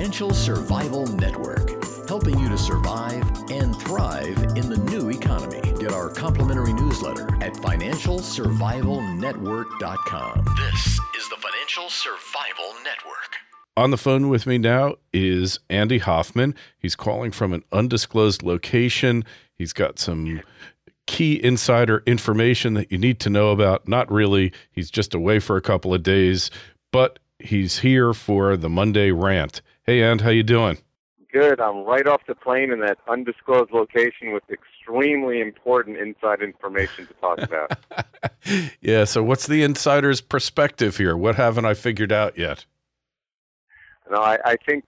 Financial Survival Network, helping you to survive and thrive in the new economy. Get our complimentary newsletter at financialsurvivalnetwork.com. This is the Financial Survival Network. On the phone with me now is Andy Hoffman. He's calling from an undisclosed location. He's got some key insider information that you need to know about. Not really. He's just away for a couple of days, but he's here for the Monday rant. Hey, And, how you doing? Good. I'm right off the plane in that undisclosed location with extremely important inside information to talk about. Yeah, so what's the insider's perspective here? What haven't I figured out yet? No, I think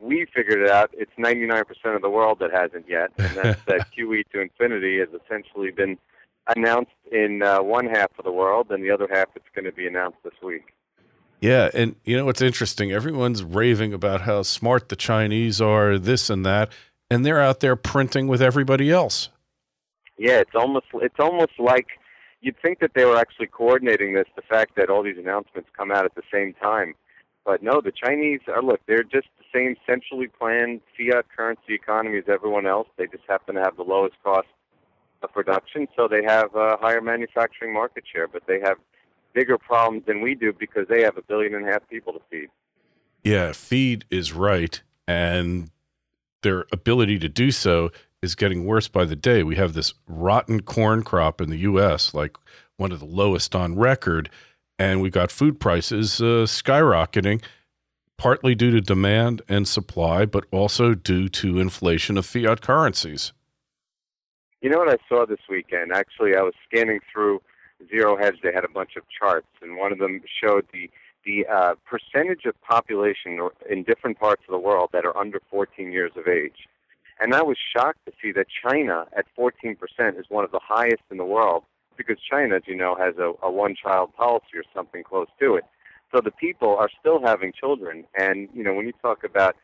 we figured it out. It's 99% of the world that hasn't yet, and that's that QE to infinity has essentially been announced in one half of the world, and the other half it's going to be announced this week. Yeah, and you know what's interesting? Everyone's raving about how smart the Chinese are, this and that, and they're out there printing with everybody else. Yeah, it's almost like you'd think that they were actually coordinating this. The fact that all these announcements come out at the same time. But no, the Chinese they're just the same centrally planned fiat currency economy as everyone else. They just happen to have the lowest cost of production, so they have a higher manufacturing market share, but they have bigger problems than we do because they have 1.5 billion people to feed. Yeah, feed is right, and their ability to do so is getting worse by the day. We have this rotten corn crop in the U.S., like one of the lowest on record, and we got food prices skyrocketing, partly due to demand and supply, but also due to inflation of fiat currencies. You know what I saw this weekend? Actually, I was scanning through Zero Hedge. They had a bunch of charts, and one of them showed the percentage of population in different parts of the world that are under 14 years of age. And I was shocked to see that China at 14% is one of the highest in the world, because China, as you know, has a one-child policy or something close to it. So the people are still having children. And, you know, when you talk about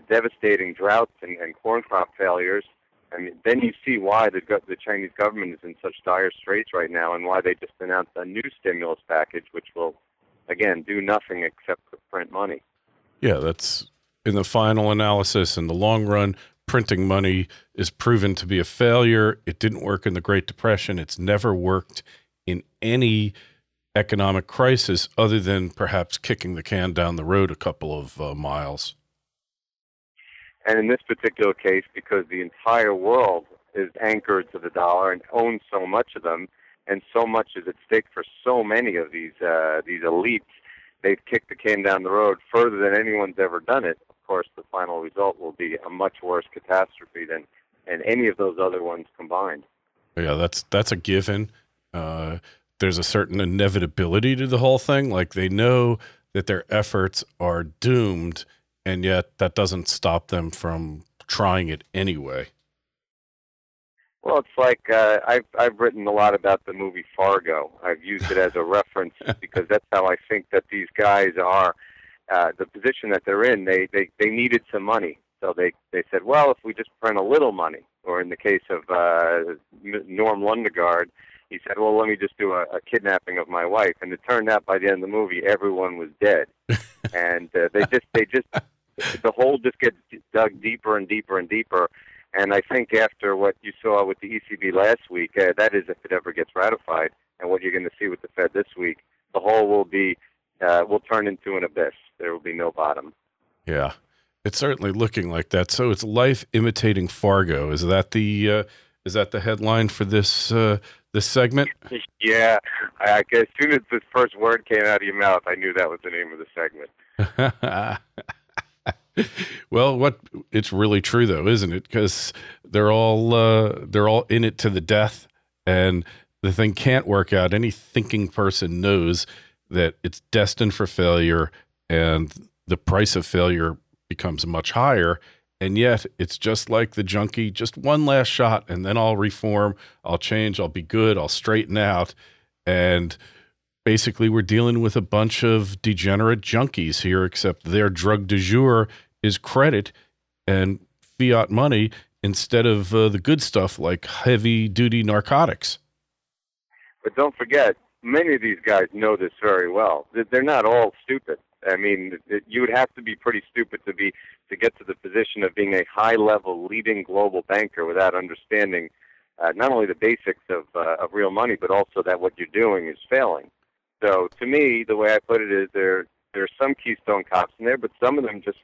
devastating droughts and corn crop failures, I mean, then you see why the Chinese government is in such dire straits right now and why they just announced a new stimulus package, which will, again, do nothing except print money. Yeah, that's in the final analysis. In the long run, printing money is proven to be a failure. It didn't work in the Great Depression. It's never worked in any economic crisis other than perhaps kicking the can down the road a couple of miles. And in this particular case, because the entire world is anchored to the dollar and owns so much of them, and so much is at stake for so many of these elites, they've kicked the can down the road further than anyone's ever done it. Of course, the final result will be a much worse catastrophe than any of those other ones combined. Yeah, that's a given. There's a certain inevitability to the whole thing. Like, they know that their efforts are doomed, and yet that doesn't stop them from trying it anyway. Well, it's like I've written a lot about the movie Fargo. I've used it as a reference because that's how I think that these guys are. The position that they're in, they needed some money. So they said, well, if we just print a little money, or in the case of Norm Lundegaard, he said, well, let me just do a kidnapping of my wife. And it turned out by the end of the movie, everyone was dead. And they just the hole just gets dug deeper and deeper and deeper. And I think after what you saw with the ECB last week, that is if it ever gets ratified, and what you're going to see with the Fed this week, the hole will turn into an abyss. There will be no bottom. Yeah, it's certainly looking like that. So it's life imitating Fargo. Is that the headline for this this segment? Yeah, as soon as the first word came out of your mouth, I knew that was the name of the segment. Well, it's really true though, isn't it? Because they're all in it to the death, and the thing can't work out. Any thinking person knows that it's destined for failure, and the price of failure becomes much higher. And yet it's just like the junkie, just one last shot, and then I'll reform, I'll change, I'll be good, I'll straighten out. And basically we're dealing with a bunch of degenerate junkies here, except their drug du jour is credit and fiat money instead of the good stuff like heavy-duty narcotics. But don't forget, many of these guys know this very well. They're not all stupid. I mean, you would have to be pretty stupid to get to the position of being a high-level leading global banker without understanding not only the basics of real money, but also that what you're doing is failing. So to me, the way I put it is there's some Keystone cops in there, but some of them just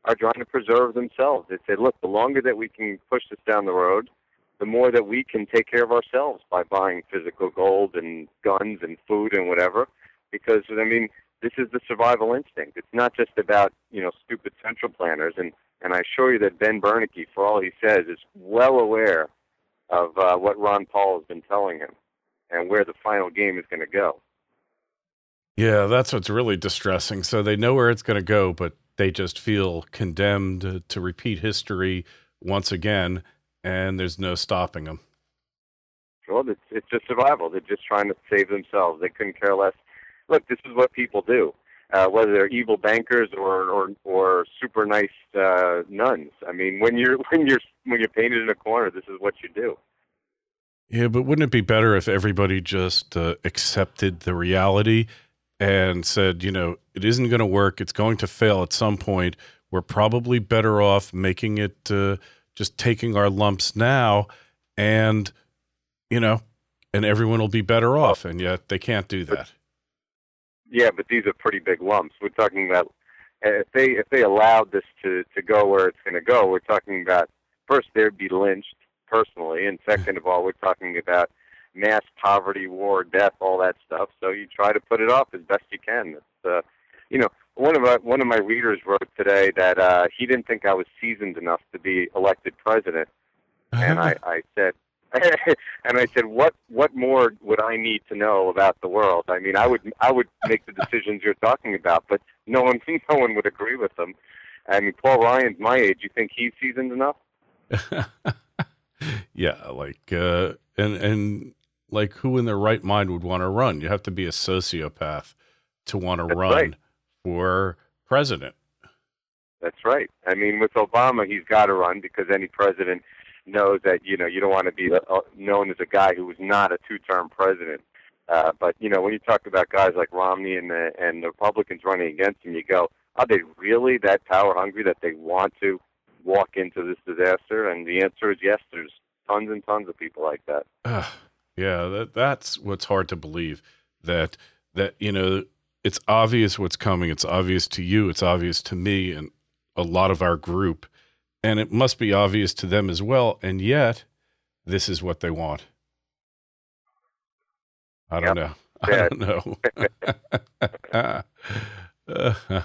are trying to preserve themselves. They say, look, the longer that we can push this down the road, the more that we can take care of ourselves by buying physical gold and guns and food and whatever. Because, I mean, this is the survival instinct. It's not just about, stupid central planners. And I assure you that Ben Bernanke, for all he says, is well aware of what Ron Paul has been telling him and where the final game is going to go. Yeah, that's what's really distressing. So they know where it's going to go, but they just feel condemned to repeat history once again, and there's no stopping them. Well, it's just survival. They're just trying to save themselves. They couldn't care less. Look, this is what people do, whether they're evil bankers or super nice nuns. I mean, when you're painted in a corner, this is what you do. Yeah, but wouldn't it be better if everybody just accepted the reality and said, it isn't going to work. It's going to fail at some point. We're probably better off making it just taking our lumps now, and and everyone will be better off. And yet they can't do that. Yeah, but these are pretty big lumps. We're talking about if they allowed this to go where it's going to go. We're talking about, first, they'd be lynched personally, and second of all, we're talking about mass poverty, war, death, all that stuff. So you try to put it off as best you can. It's, one of my readers wrote today that he didn't think I was seasoned enough to be elected president, and I said. And I said, what more would I need to know about the world? I mean, I would make the decisions you're talking about, but no one would agree with them. I mean, Paul Ryan's my age. You think he's seasoned enough? Yeah, and like who in their right mind would want to run? You have to be a sociopath to want to run right. for president. That's right. I mean, with Obama, he's got to run because any president knows that you don't want to be known as a guy who was not a two-term president. But when you talk about guys like Romney and the Republicans running against him, you go, are they really that power hungry that they want to walk into this disaster? And the answer is yes. There's tons and tons of people like that. Yeah, that's what's hard to believe. That it's obvious what's coming. It's obvious to you. It's obvious to me and a lot of our group. And it must be obvious to them as well. And yet, this is what they want. I don't know. I don't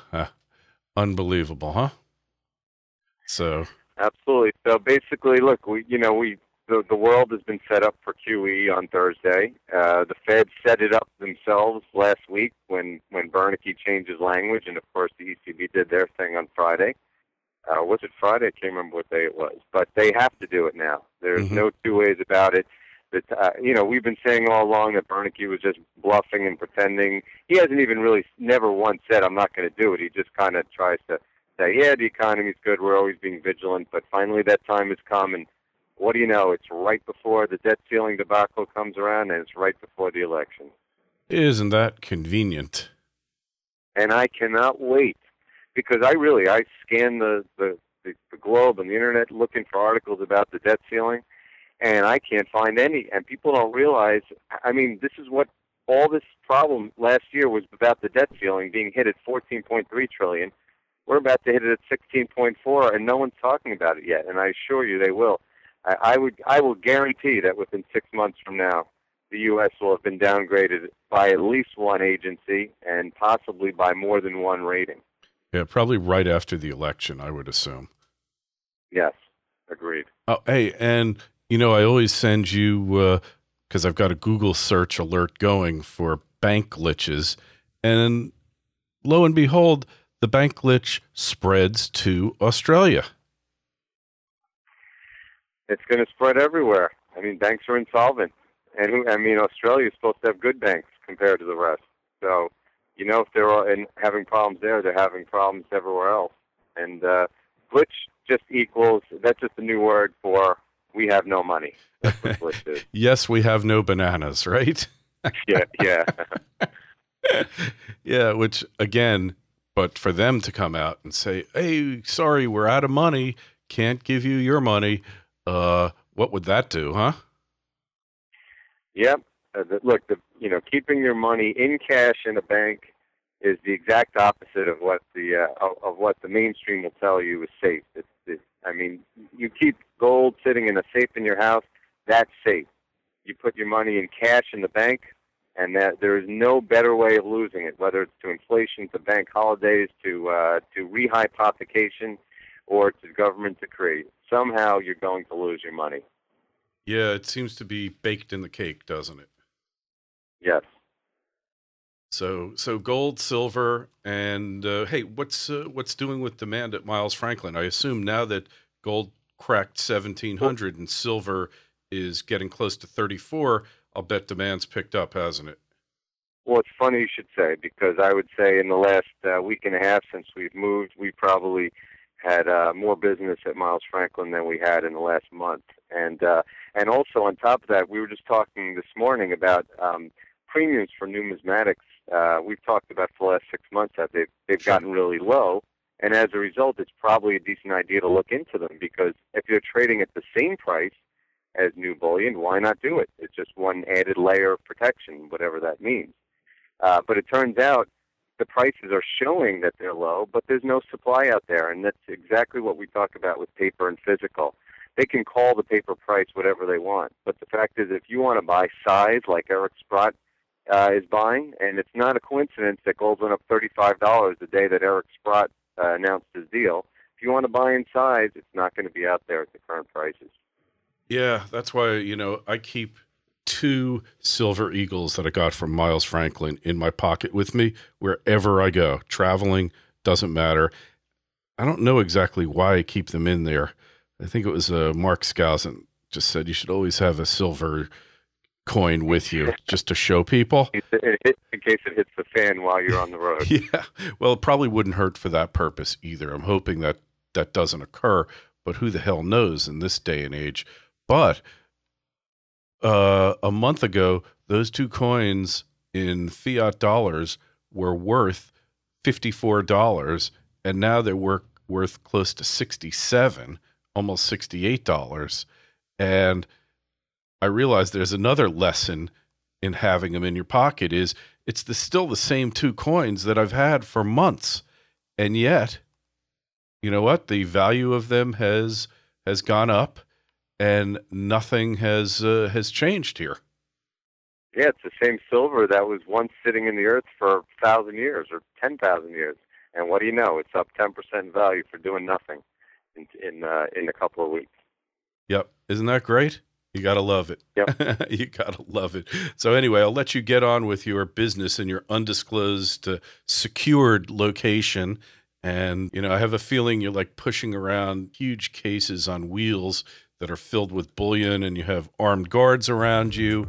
know. Unbelievable, huh? So absolutely. So basically, look, the world has been set up for QE on Thursday. The Fed set it up themselves last week when Bernanke changed his language, and of course the ECB did their thing on Friday. Was it Friday? I can't remember what day it was. But they have to do it now. There's no two ways about it. That we've been saying all along that Bernanke was just bluffing and pretending. He hasn't even really, never once said, I'm not going to do it. He just kind of tries to say, yeah, the economy's good. We're always being vigilant. But finally that time has come. And what do you know? It's right before the debt ceiling debacle comes around, and it's right before the election. Isn't that convenient? And I cannot wait. Because I scan the globe and the internet looking for articles about the debt ceiling, and I can't find any. And people don't realize, I mean, this is what all this problem last year was about, the debt ceiling being hit at $14.3 trillion. We're about to hit it at 16.4, and no one's talking about it yet. And I assure you they will. I will guarantee that within 6 months from now, the U.S. will have been downgraded by at least one agency and possibly by more than one rating. Yeah, probably right after the election, I would assume. Yes, agreed. Oh, hey, and, I always send you, because I've got a Google search alert going for bank glitches, and lo and behold, the bank glitch spreads to Australia. It's going to spread everywhere. I mean, banks are insolvent. And, Australia is supposed to have good banks compared to the rest. So, if they're having problems there, they're having problems everywhere else. And glitch just equals, that's just a new word for we have no money. That's what glitch is. Yes, we have no bananas, right? Yeah, yeah. Yeah, which again, but for them to come out and say, "Hey, sorry, we're out of money. Can't give you your money." What would that do, huh? Yep. Look, keeping your money in cash in a bank is the exact opposite of what the mainstream will tell you is safe. I mean, you keep gold sitting in a safe in your house, that's safe. You put your money in cash in the bank, and that there is no better way of losing it, whether it's to inflation, to bank holidays, to rehypothecation, or to government decree. Somehow you're going to lose your money. Yeah, it seems to be baked in the cake, doesn't it? Yes. So gold, silver, and hey, what's doing with demand at Miles Franklin? I assume now that gold cracked 1,700 and silver is getting close to 34, I'll bet demand's picked up, hasn't it? Well, it's funny you should say, because I would say in the last week and a half since we've moved, we probably had more business at Miles Franklin than we had in the last month. And also on top of that, we were just talking this morning about premiums for numismatics. We've talked about for the last 6 months that they've gotten really low, and as a result, it's probably a decent idea to look into them, because if you're trading at the same price as new bullion, why not do it? It's just one added layer of protection, whatever that means. But it turns out the prices are showing that they're low, but there's no supply out there, and that's exactly what we talk about with paper and physical. They can call the paper price whatever they want, but the fact is, if you want to buy size like Eric Sprott is buying, and it's not a coincidence that gold went up $35 the day that Eric Sprott announced his deal. If you want to buy in size, it's not going to be out there at the current prices. Yeah, that's why, I keep 2 silver eagles that I got from Miles Franklin in my pocket with me wherever I go. Traveling, doesn't matter. I don't know exactly why I keep them in there. I think it was Mark Skousen just said you should always have a silver coin with you just to show people. In case it hits the fan while you're on the road. Yeah, well, it probably wouldn't hurt for that purpose either. I'm hoping that that doesn't occur, but who the hell knows in this day and age. But a month ago, those 2 coins in fiat dollars were worth $54, and now they're worth close to $67, almost $68. And I realized there's another lesson in having them in your pocket is it's still the same 2 coins that I've had for months. And yet, you know what? The value of them has gone up, and nothing has changed here. Yeah, it's the same silver that was once sitting in the earth for 1,000 years or 10,000 years. And what do you know? It's up 10% in value for doing nothing in a couple of weeks. Yep. Isn't that great? You got to love it. Yep. You got to love it. So anyway, I'll let you get on with your business in your undisclosed, secured location. And, I have a feeling you're like pushing around huge cases on wheels that are filled with bullion, and you have armed guards around you.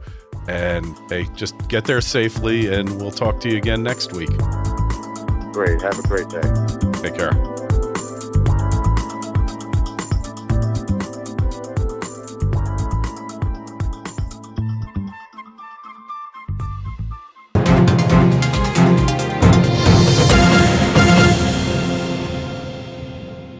And hey, just get there safely, and we'll talk to you again next week. Great. Have a great day. Take care.